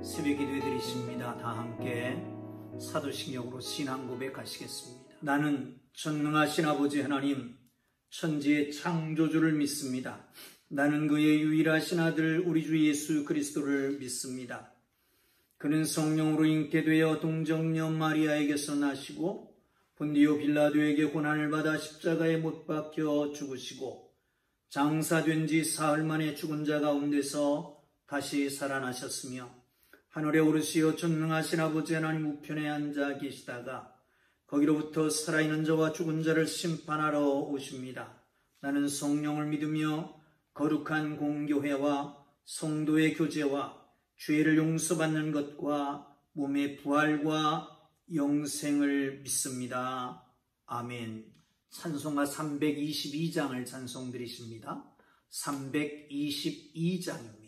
새벽 기도해 드리십니다. 다 함께 사도신경으로 신앙 고백하시겠습니다. 나는 전능하신 아버지 하나님, 천지의 창조주를 믿습니다. 나는 그의 유일하신 아들 우리 주 예수 그리스도를 믿습니다. 그는 성령으로 잉태되어 동정녀 마리아에게서 나시고 본디오 빌라도에게 고난을 받아 십자가에 못 박혀 죽으시고 장사된 지 사흘 만에 죽은 자 가운데서 다시 살아나셨으며 하늘에 오르시어 전능하신 아버지 하나님 우편에 앉아 계시다가 거기로부터 살아있는 자와 죽은 자를 심판하러 오십니다. 나는 성령을 믿으며 거룩한 공교회와 성도의 교제와 죄를 용서받는 것과 몸의 부활과 영생을 믿습니다. 아멘. 찬송가 322장을 찬송 드리십니다. 322장입니다.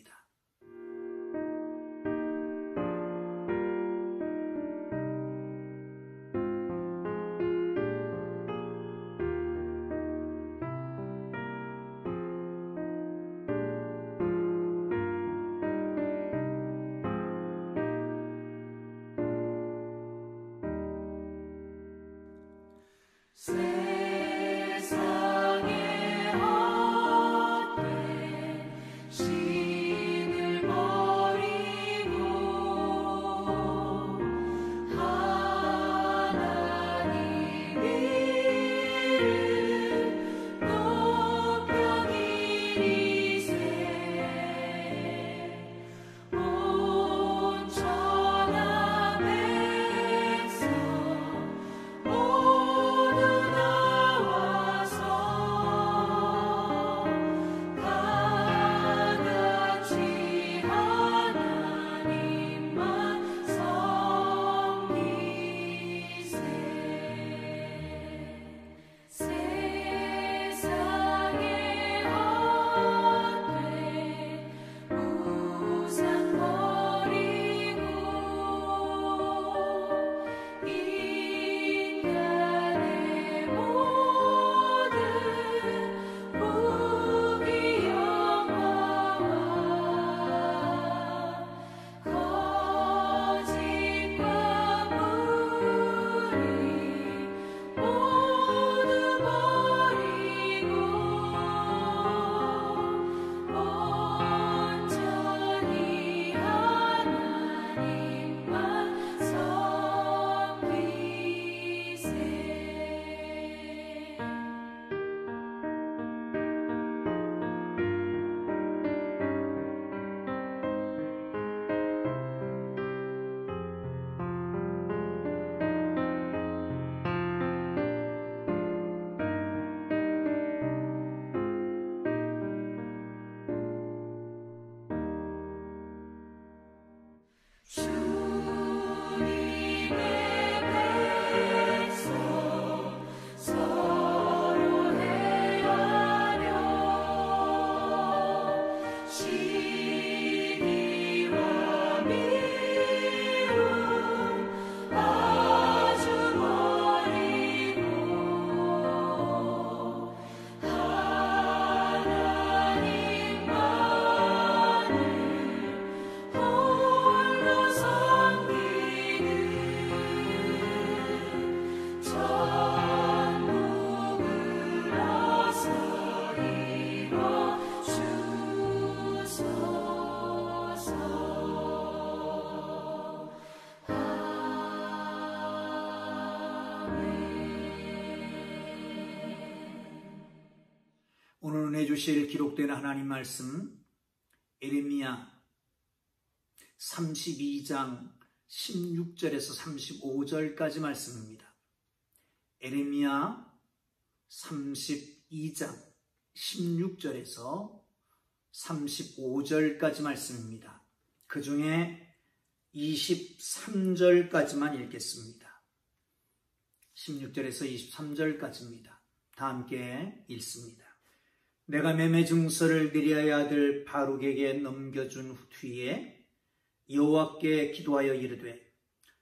오늘 은혜 주실 기록된 하나님 말씀 예레미야 32장 16절에서 35절까지 말씀입니다. 예레미야 32장 16절에서 35절까지 말씀입니다. 그 중에 23절까지만 읽겠습니다. 16절에서 23절까지입니다. 다 함께 읽습니다. 내가 매매 증서를 느리아의 아들 바룩에게 넘겨준 뒤에 여호와께 기도하여 이르되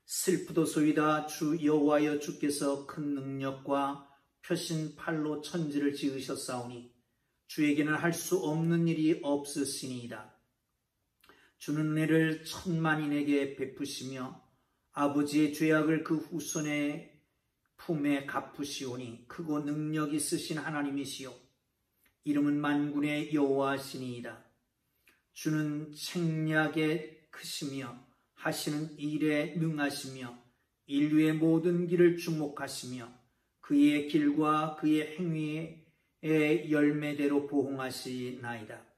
슬프도소이다. 주 여호와여, 주께서 큰 능력과 펴신 팔로 천지를 지으셨사오니 주에게는 할 수 없는 일이 없으시니이다. 주는 은혜를 천만인에게 베푸시며 아버지의 죄악을 그 후손의 품에 갚으시오니 크고 능력 있으신 하나님이시요 이름은 만군의 여호와시니이다. 주는 책략에 크시며 하시는 일에 능하시며 인류의 모든 길을 주목하시며 그의 길과 그의 행위의 열매대로 보응하시나이다.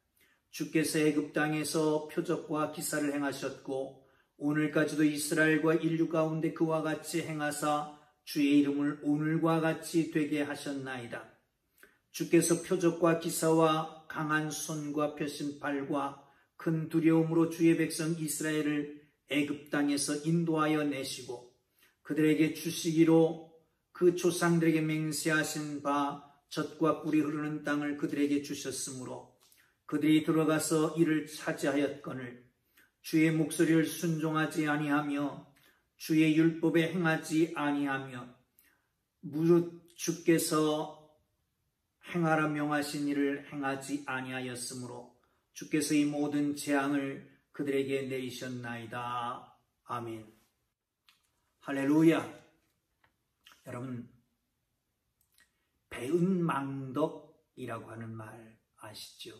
주께서 애굽 땅에서 표적과 기사를 행하셨고 오늘까지도 이스라엘과 인류 가운데 그와 같이 행하사 주의 이름을 오늘과 같이 되게 하셨나이다. 주께서 표적과 기사와 강한 손과 펴신 팔과 큰 두려움으로 주의 백성 이스라엘을 애굽 땅에서 인도하여 내시고 그들에게 주시기로 그 조상들에게 맹세하신 바 젖과 꿀이 흐르는 땅을 그들에게 주셨으므로 그들이 들어가서 이를 차지하였거늘 주의 목소리를 순종하지 아니하며 주의 율법에 행하지 아니하며 무릇 주께서 행하라 명하신 일을 행하지 아니하였으므로 주께서 이 모든 재앙을 그들에게 내리셨나이다. 아멘. 할렐루야. 여러분, 배은망덕이라고 하는 말 아시죠?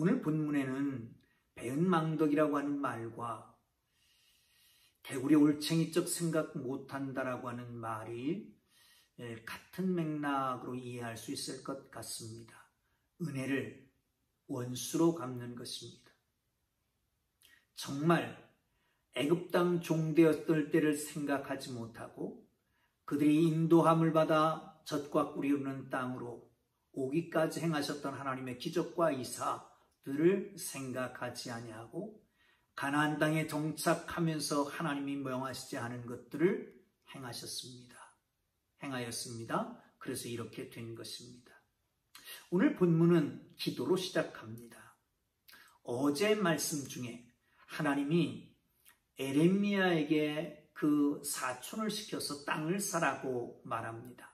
오늘 본문에는 배은망덕이라고 하는 말과 개구리 올챙이적 생각 못한다라고 하는 말이 같은 맥락으로 이해할 수 있을 것 같습니다. 은혜를 원수로 갚는 것입니다. 정말 애굽 땅 종되었을 때를 생각하지 못하고 그들이 인도함을 받아 젖과 꿀이 흐르는 땅으로 오기까지 행하셨던 하나님의 기적과 이사들을 생각하지 아니하고 가나안 땅에 정착하면서 하나님이 명하시지 않은 것들을 행하였습니다. 그래서 이렇게 된 것입니다. 오늘 본문은 기도로 시작합니다. 어제 말씀 중에 하나님이 에레미야에게 그 사촌을 시켜서 땅을 사라고 말합니다.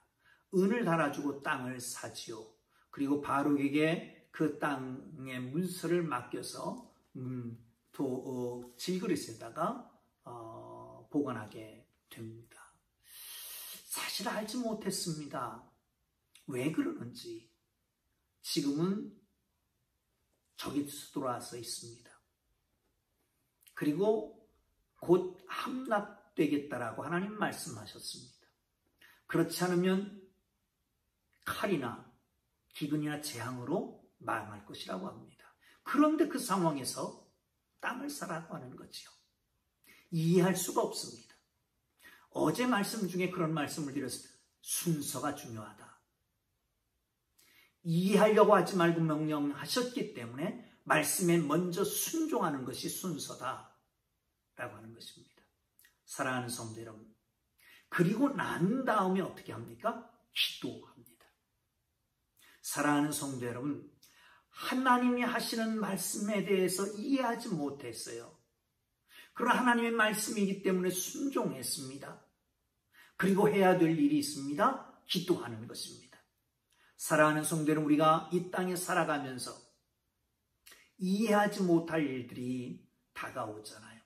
은을 달아주고 땅을 사지요. 그리고 바룩에게 그 땅의 문서를 맡겨서 질그릇에다가 보관하게 됩니다. 사실 알지 못했습니다. 왜 그러는지. 지금은 저기 돌아와서 있습니다. 그리고 곧 함락되겠다라고 하나님 말씀하셨습니다. 그렇지 않으면 칼이나 기근이나 재앙으로 망할 것이라고 합니다. 그런데 그 상황에서 땅을 사라고 하는 거지요. 이해할 수가 없습니다. 어제 말씀 중에 그런 말씀을 드렸습니다. 순서가 중요하다. 이해하려고 하지 말고 명령하셨기 때문에 말씀에 먼저 순종하는 것이 순서다 라고 하는 것입니다. 사랑하는 성도 여러분, 그리고 난 다음에 어떻게 합니까? 기도합니다. 사랑하는 성도 여러분, 하나님이 하시는 말씀에 대해서 이해하지 못했어요. 그러나 하나님의 말씀이기 때문에 순종했습니다. 그리고 해야 될 일이 있습니다. 기도하는 것입니다. 사랑하는 성도 여러분, 우리가 이 땅에 살아가면서 이해하지 못할 일들이 다가오잖아요.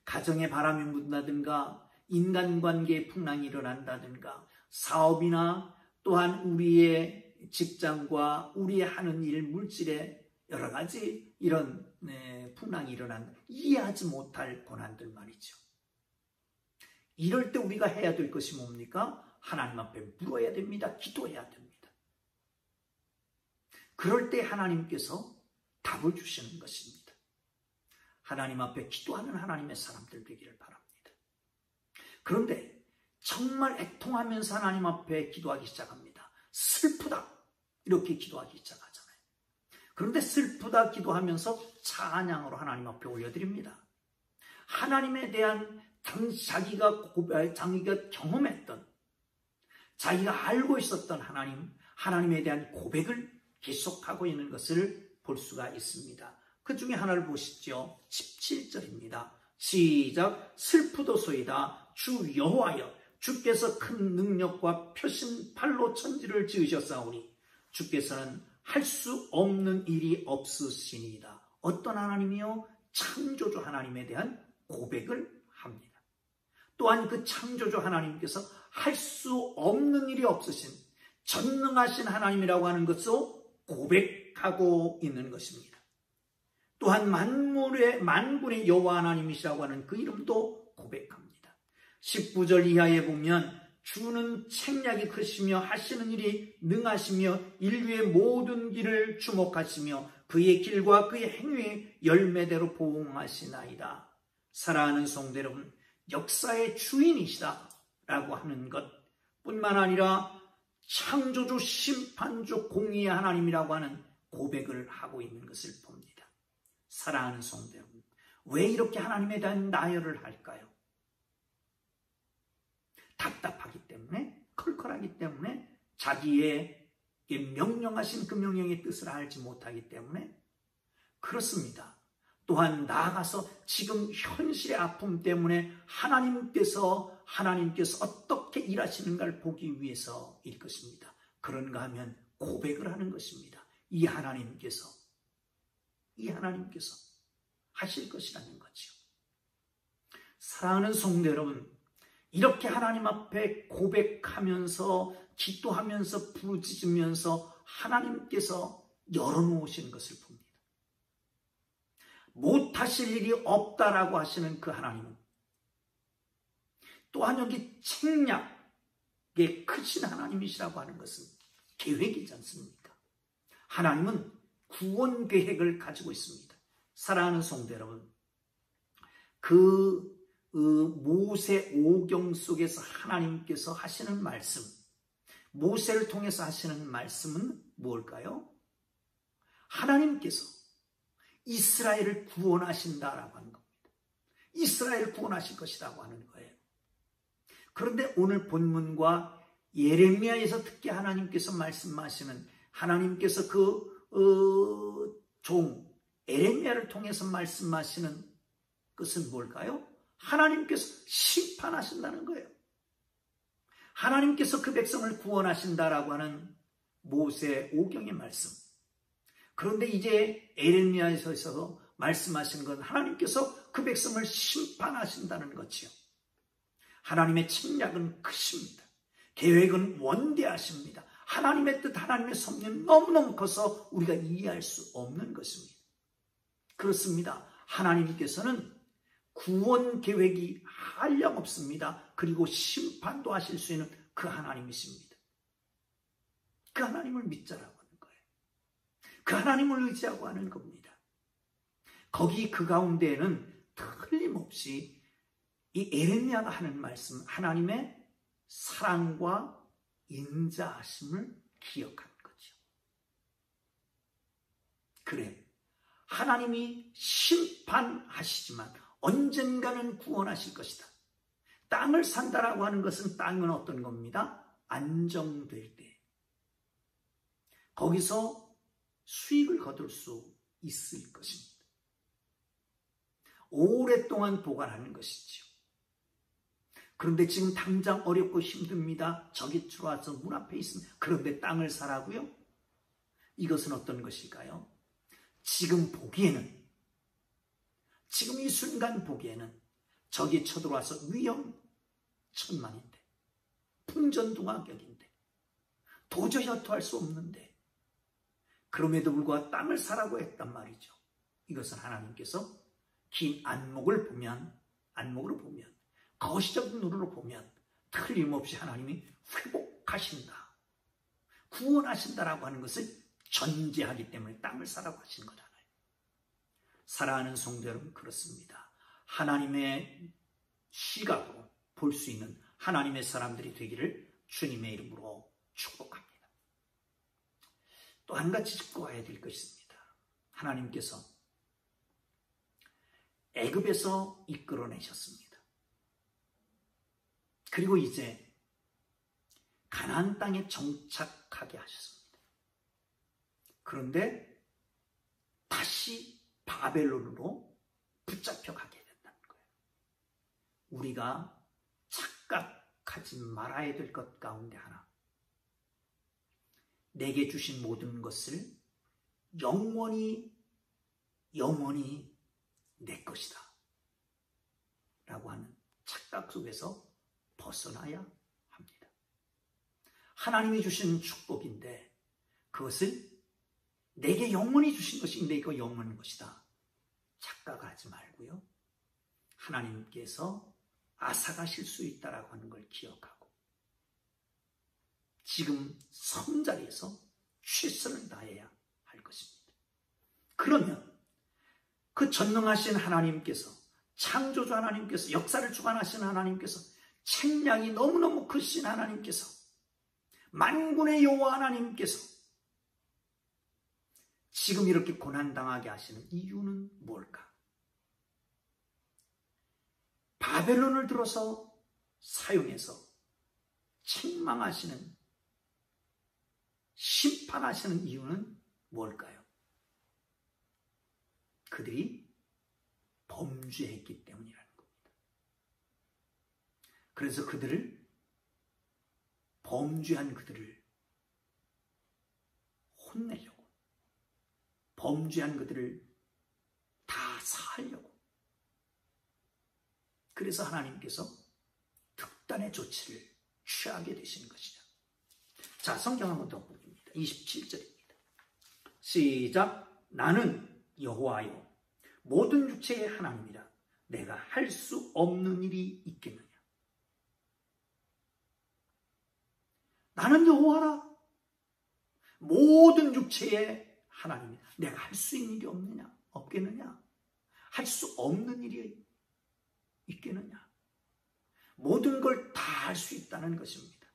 가정에 바람이 분다든가 인간관계에 풍랑이 일어난다든가 사업이나 또한 우리의 직장과 우리의 하는 일, 물질에 여러 가지 이런 풍랑이 일어난다. 이해하지 못할 고난들 말이죠. 이럴 때 우리가 해야 될 것이 뭡니까? 하나님 앞에 물어야 됩니다. 기도해야 됩니다. 그럴 때 하나님께서 답을 주시는 것입니다. 하나님 앞에 기도하는 하나님의 사람들 되기를 바랍니다. 그런데 정말 애통하면서 하나님 앞에 기도하기 시작합니다. 슬프다 이렇게 기도하기 시작하잖아요. 그런데 슬프다 기도하면서 찬양으로 하나님 앞에 올려드립니다. 하나님에 대한 자기가 경험했던, 자기가 알고 있었던 하나님에 대한 고백을 계속하고 있는 것을 볼 수가 있습니다. 그 중에 하나를 보시죠. 17절입니다. 시작. 슬프도소이다 주 여호와여, 주께서 큰 능력과 펴신 팔로 천지를 지으셨사오니 주께서는 할 수 없는 일이 없으시니이다. 어떤 하나님이요? 창조주 하나님에 대한 고백을 합니다. 또한 그 창조주 하나님께서 할 수 없는 일이 없으신 전능하신 하나님이라고 하는 것을 고백하고 있는 것입니다. 또한 만군의 여호와 하나님이시라고 하는 그 이름도 고백합니다. 19절 이하에 보면 주는 책략이 크시며 하시는 일이 능하시며 인류의 모든 길을 주목하시며 그의 길과 그의 행위의 열매대로 보응하시나이다. 사랑하는 성도 여러분, 역사의 주인이시다 라고 하는 것 뿐만 아니라 창조주, 심판주, 공의의 하나님이라고 하는 고백을 하고 있는 것을 봅니다. 사랑하는 성도 여러분, 왜 이렇게 하나님에 대한 나열을 할까요? 답답하기 때문에, 컬컬하기 때문에, 자기의 명령하신 그 명령의 뜻을 알지 못하기 때문에 그렇습니다. 또한 나아가서 지금 현실의 아픔 때문에 하나님께서 어떻게 일하시는가를 보기 위해서일 것입니다. 그런가 하면 고백을 하는 것입니다. 이 하나님께서 하실 것이라는 거죠. 사랑하는 성도 여러분, 이렇게 하나님 앞에 고백하면서 기도하면서 부르짖으면서 하나님께서 열어놓으신 것을 봅니다. 못하실 일이 없다라고 하시는 그 하나님은 또한 여기 책략의 크신 하나님이시라고 하는 것은 계획이지 않습니까? 하나님은 구원 계획을 가지고 있습니다. 사랑하는 성도 여러분, 그 모세 오경 속에서 하나님께서 하시는 말씀, 모세를 통해서 하시는 말씀은 무엇일까요? 하나님께서 이스라엘을 구원하신다라고 하는 겁니다. 이스라엘을 구원하실 것이라고 하는 거예요. 그런데 오늘 본문과 예레미야에서 특히 하나님께서 말씀하시는, 하나님께서 종 예레미야를 통해서 말씀하시는 것은 뭘까요? 하나님께서 심판하신다는 거예요. 하나님께서 그 백성을 구원하신다라고 하는 모세 오경의 말씀. 그런데 이제 예레미야에서 말씀하신 건 하나님께서 그 백성을 심판하신다는 거지요. 하나님의 책략은 크십니다. 계획은 원대하십니다. 하나님의 뜻, 하나님의 섭리는 너무너무 커서 우리가 이해할 수 없는 것입니다. 그렇습니다. 하나님께서는 구원 계획이 한량없습니다. 그리고 심판도 하실 수 있는 그 하나님이십니다. 그 하나님을 믿자라고 하는 거예요. 그 하나님을 의지하고 하는 겁니다. 거기 그 가운데에는 틀림없이 이 예레미야가 하는 말씀, 하나님의 사랑과 인자하심을 기억하는 거죠. 그래, 하나님이 심판하시지만 언젠가는 구원하실 것이다. 땅을 산다라고 하는 것은 땅은 어떤 겁니다? 안정될 때 거기서 수익을 거둘 수 있을 것입니다. 오랫동안 보관하는 것이죠. 그런데 지금 당장 어렵고 힘듭니다. 적이 들어와서 문 앞에 있습니다. 그런데 땅을 사라고요? 이것은 어떤 것일까요? 지금 보기에는, 지금 이 순간 보기에는 적이 쳐들어와서 위험천만인데, 풍전등화격인데, 도저히 어토할 수 없는데, 그럼에도 불구하고 땅을 사라고 했단 말이죠. 이것은 하나님께서 긴 안목으로 보면, 거시적인 눈으로 보면 틀림없이 하나님이 회복하신다, 구원하신다라고 하는 것을 전제하기 때문에 땅을 사라고 하신 거잖아요. 사랑하는 성도 여러분, 그렇습니다. 하나님의 시각으로 볼 수 있는 하나님의 사람들이 되기를 주님의 이름으로 축복합니다. 또 한 가지 짚고 가야 될 것입니다. 하나님께서 애굽에서 이끌어내셨습니다. 그리고 이제 가나안 땅에 정착하게 하셨습니다. 그런데 다시 바벨론으로 붙잡혀 가게 된다는 거예요. 우리가 착각하지 말아야 될 것 가운데 하나, 내게 주신 모든 것을 영원히 영원히 내 것이다 라고 하는 착각 속에서 벗어나야 합니다. 하나님이 주신 축복인데 그것을 내게 영원히 주신 것이 내게 영원한 것이다 착각하지 말고요. 하나님께서 앗아가실 수 있다라고 하는 걸 기억하고 지금 섬자리에서 최선을 다해야 할 것입니다. 그러면 그 전능하신 하나님께서, 창조주 하나님께서, 역사를 주관하시는 하나님께서, 책량이 너무너무 크신 하나님께서, 만군의 여호와 하나님께서 지금 이렇게 고난당하게 하시는 이유는 뭘까? 바벨론을 들어서 사용해서 책망하시는, 심판하시는 이유는 뭘까요? 그들이 범죄했기 때문이라는 겁니다. 그래서 범죄한 그들을 혼내려고, 범죄한 그들을 다 사하려고, 그래서 하나님께서 특단의 조치를 취하게 되시는 것이죠. 자, 성경 한번 더 보겠습니다. 27절입니다. 시작. 나는 여호와요 모든 육체의 하나님이라. 내가 할 수 없는 일이 있겠느냐. 나는 여호와라. 모든 육체의 하나님이라. 내가 할 수 있는 일이 없느냐? 없겠느냐? 할 수 없는 일이 있겠느냐? 모든 걸 다 할 수 있다는 것입니다.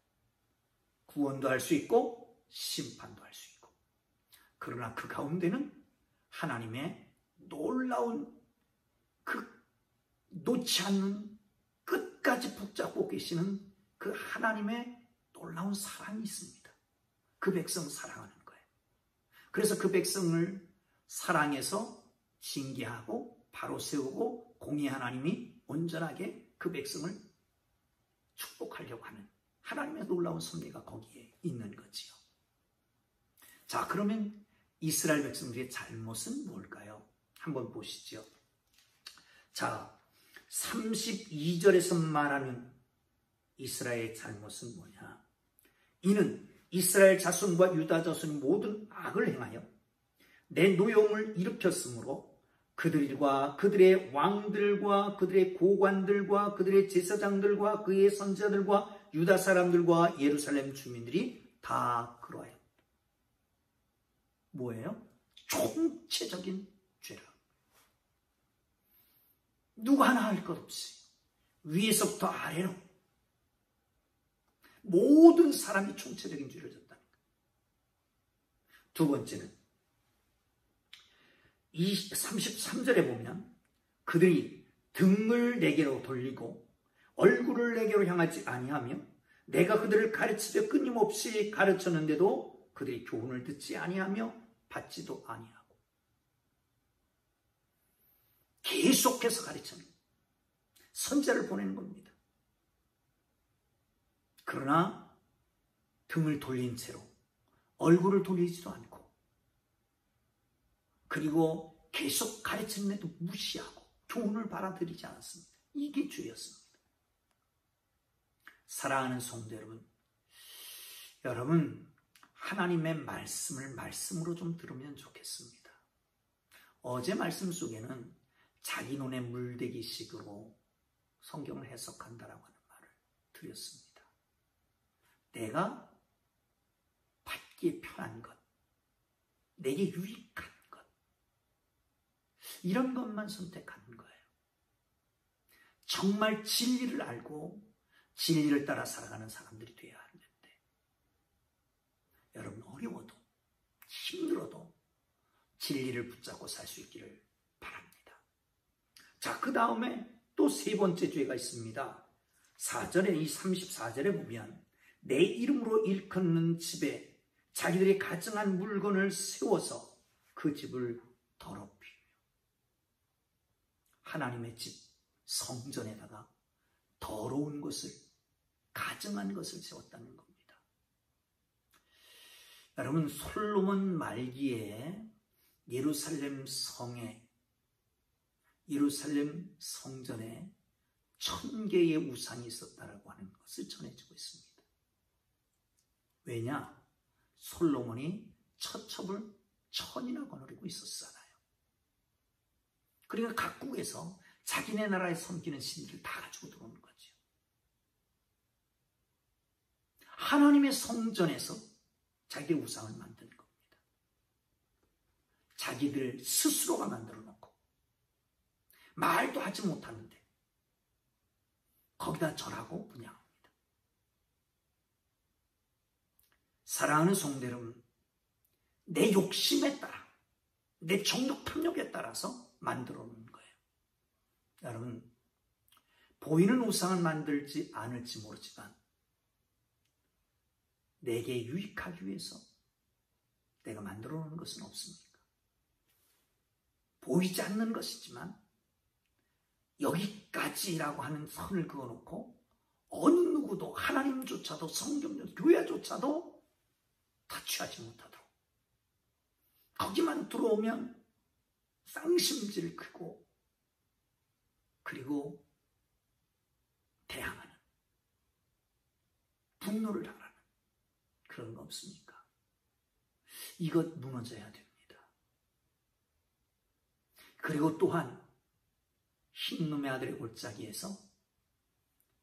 구원도 할 수 있고 심판도 할 수 있고. 그러나 그 가운데는 하나님의 놀라운 놓지 않는 끝까지 붙잡고 계시는 그 하나님의 놀라운 사랑이 있습니다. 그 백성 사랑하는 거예요. 그래서 그 백성을 사랑해서 징계하고 바로 세우고 공의 하나님이 온전하게 그 백성을 축복하려고 하는 하나님의 놀라운 섭리가 거기에 있는 거지요. 자, 그러면 이스라엘 백성들의 잘못은 뭘까요? 한번 보시죠. 자, 32절에서 말하는 이스라엘의 잘못은 뭐냐? 이는 이스라엘 자손과 유다 자손이 모든 악을 행하여 내 노여움을 일으켰으므로 그들과 그들의 왕들과 그들의 고관들과 그들의 제사장들과 그의 선지자들과 유다 사람들과 예루살렘 주민들이 다 그러하였다. 뭐예요? 총체적인 죄라. 누구 하나 할 것 없이 위에서부터 아래로 모든 사람이 총체적인 죄를 졌다는 거예요. 두 번째는 33절에 보면 그들이 등을 내게로 돌리고 얼굴을 내게로 향하지 아니하며 내가 그들을 가르치되 끊임없이 가르쳤는데도 그들이 교훈을 듣지 아니하며 받지도 아니하고. 계속해서 가르치는 선지자를 보내는 겁니다. 그러나 등을 돌린 채로 얼굴을 돌리지도 않고 그리고 계속 가르치는데도 무시하고 교훈을 받아들이지 않았습니다. 이게 죄였습니다. 사랑하는 성도 여러분 하나님의 말씀을 말씀으로 좀 들으면 좋겠습니다. 어제 말씀 속에는 자기 눈에 물대기 식으로 성경을 해석한다라고 하는 말을 드렸습니다. 내가 받기에 편한 것, 내게 유익한 것, 이런 것만 선택하는 거예요. 정말 진리를 알고 진리를 따라 살아가는 사람들이 되어야 하는데 여러분 어려워도 힘들어도 진리를 붙잡고 살 수 있기를 바랍니다. 자, 그 다음에 또 세 번째 죄가 있습니다. 4절에 이 34절에 보면 내 이름으로 일컫는 집에 자기들이 가증한 물건을 세워서 그 집을 더럽히며 하나님의 집 성전에다가 더러운 것을 가증한 것을 세웠다는 겁니다. 여러분 솔로몬 말기에 예루살렘 성에 예루살렘 성전에 1000개의 우상이 있었다라고 하는 것을 전해지고 있습니다. 왜냐? 솔로몬이 처첩을 1000이나 거느리고 있었잖아요. 그러니까 각국에서 자기네 나라에 섬기는 신들을 다 가지고 들어오는 거죠. 하나님의 성전에서 자기의 우상을 만드는 겁니다. 자기들 스스로가 만들어 놓고 말도 하지 못하는데 거기다 절하고 분양합니다. 사랑하는 성도 여러분, 내 욕심에 따라, 내 정욕 탐욕에 따라서 만들어 놓는 거예요. 여러분, 보이는 우상을 만들지 않을지 모르지만 내게 유익하기 위해서 내가 만들어 놓는 것은 없습니까? 보이지 않는 것이지만 여기까지라고 하는 선을 그어놓고 어느 누구도 하나님조차도 성경조차도 교회조차도 터치하지 못하도록 거기만 들어오면 쌍심지를 크고 그리고 대항하는 분노를 하라는 그런 거 없습니까? 이것 무너져야 됩니다. 그리고 또한 흰놈의 아들의 골짜기에서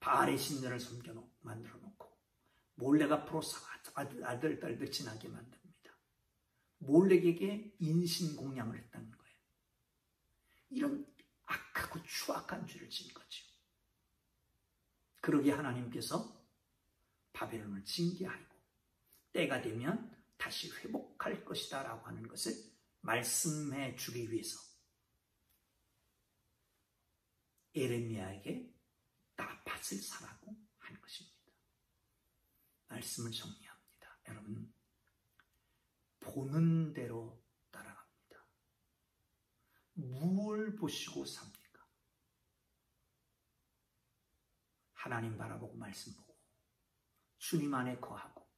바알의 신전을 만들어 놓고 몰렉 앞으로 아들, 딸들 지나게 만듭니다. 몰렉에게 인신공양을 했다는 거예요. 이런 악하고 추악한 죄를 지은 거죠. 그러기에 하나님께서 바벨론을 징계하고 때가 되면 다시 회복할 것이다 라고 하는 것을 말씀해 주기 위해서 에레미야에게 나팔을 사라고 한 것입니다. 말씀을 정리합니다. 여러분, 보는 대로 따라갑니다. 무엇을 보시고 삽니까? 하나님 바라보고 말씀 보고 주님 안에 거하고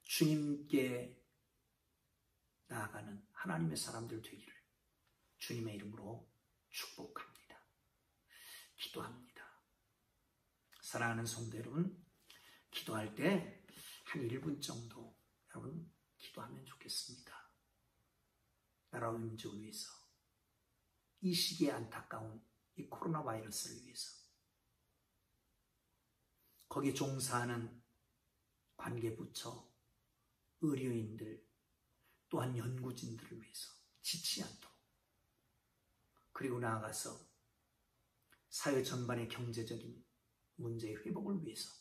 주님께 나아가는 하나님의 사람들 되기를 주님의 이름으로 축복합니다. 기도합니다. 사랑하는 성도 여러분, 기도할 때 한 1분 정도 여러분 기도하면 좋겠습니다. 나라 민족을 위해서, 이 시기에 안타까운 이 코로나 바이러스를 위해서, 거기에 종사하는 관계부처, 의료인들, 또한 연구진들을 위해서 지치지 않도록, 그리고 나아가서 사회 전반의 경제적인 문제의 회복을 위해서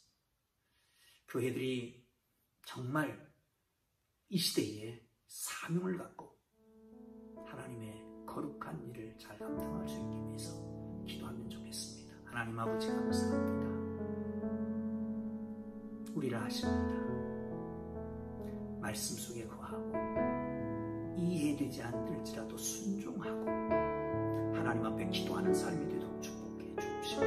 교회들이 정말 이 시대에 사명을 갖고 하나님의 거룩한 일을 잘 감당할 수 있기 위해서 기도하면 좋겠습니다. 하나님 아버지 감사합니다. 우리를 아십니다. 말씀 속에 거하고 이해되지 않을지라도 순종하고 하나님 앞에 기도하는 삶이 되도록 축복해 주옵시고,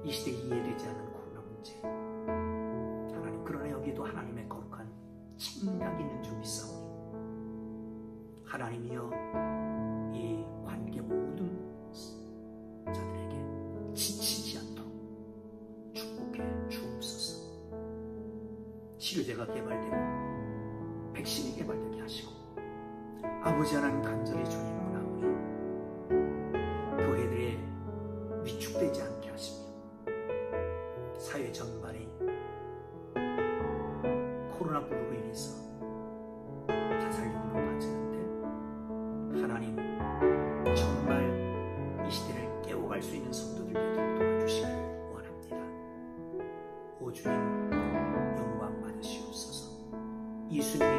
이 시대 이해되지 않는 코로나 문제, 하나님 그러나 여기에도 하나님의 거룩한 책략이 있는 줄 믿사오니 하나님이여 이 관계 모든 자들에게 지치지 않도록 축복해 주옵소서. 치료제가 개발되고 백신이 개발되게 하시고 아버지 하나님 간절히 주님 원하오니 교회들의 위축되지 않게 하시며 사회 전반이 코로나19로 인해서 자살률이 높아지는데 하나님 정말 이 시대를 깨워갈 수 있는 성도들 되도록 도와주시길 원합니다. 오 주님 영광 받으시옵소서. 예수님의